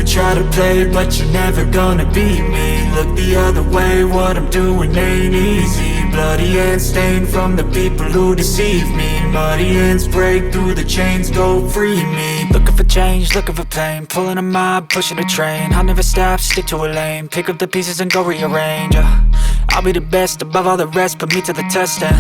try to play, but you're never gonna beat me. Look the other way, what I'm doing ain't easy. Bloody hands stained from the people who deceive me. Muddy hands break through the chains, go free me. Looking for change, looking for pain, pulling a mob, pushing a train. I'll never stop, stick to a lane, pick up the pieces and go rearrange. I'll be the best above all the rest, put me to the test and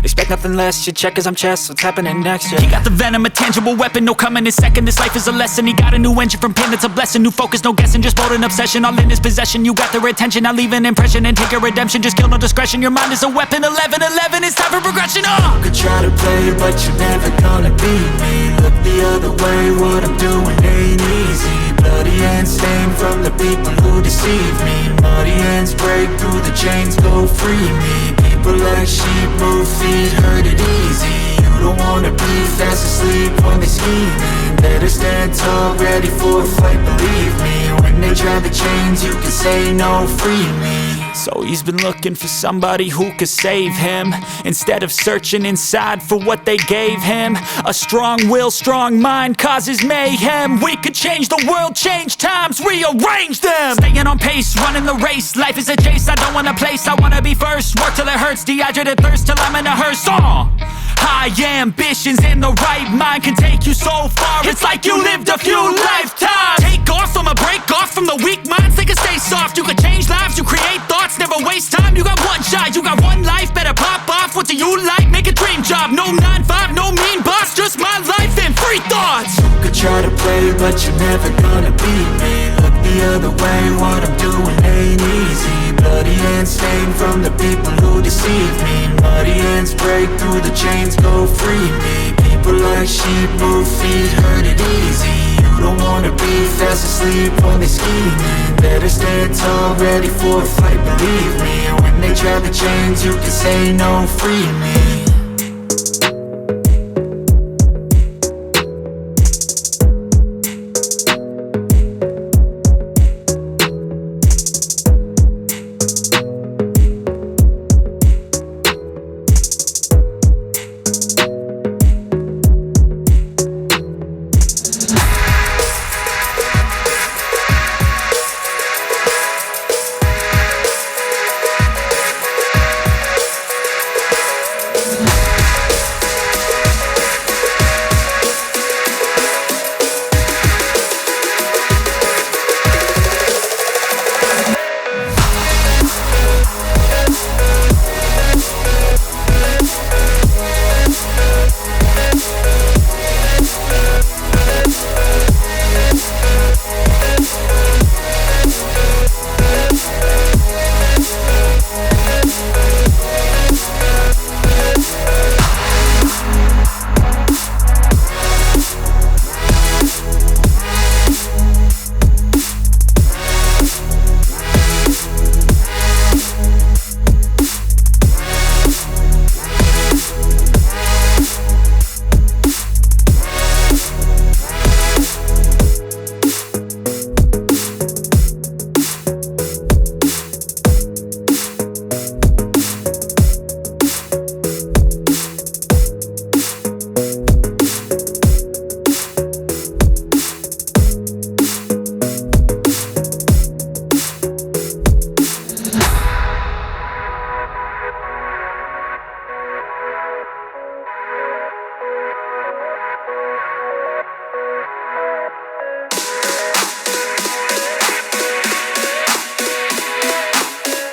expect nothing less. You check as I'm chess, what's happening next? Yeah. He got the venom, a tangible weapon, no coming in second. This life is a lesson. He got a new engine from pain, that's a blessing. New focus, no guessing, just bold and obsession. All in his possession, you got their attention. I'll leave an impression and take a redemption. Just kill, no discretion. Your mind is a weapon. 11-11, it's time for progression. You could try to play, but you're never gonna beat me. Look the other way, what I'm doing ain't easy. Bloody hands stained from the people who deceive me. Muddy hands break through the chains, go free me. People like sheep move feet, hurt it easy. You don't wanna be fast asleep when they scheming. Better stand tall, ready for a fight, believe me. When they try the chains, you can say no, free me. So he's been looking for somebody who could save him, instead of searching inside for what they gave him. A strong will, strong mind causes mayhem. We could change the world, change times, rearrange them. Staying on pace, running the race. Life is a chase, I don't want a place, I wanna be first. Work till it hurts, dehydrated thirst till I'm in a hearse. High ambitions and the right mind can take you so far. It's like you lived a few lifetimes. Take off from a break off from the weak minds, they can stay soft. You can change lives, you create thoughts, never waste time. You got one shot, you got one life, better pop off. What do you like? Make a dream job. No 9-5, no mean boss, just my life and free thoughts. You could try to play, but you're never gonna beat me. Look the other way, what I'm doing ain't easy. Bloody hands stained from the people who deceive me. Muddy hands break through the chains, go free me. People like sheep move feet, hurt it easy. You don't wanna be fast asleep when they scheming. Better stand tall, ready for a fight, believe me. When they try the chains, you can say no, free me.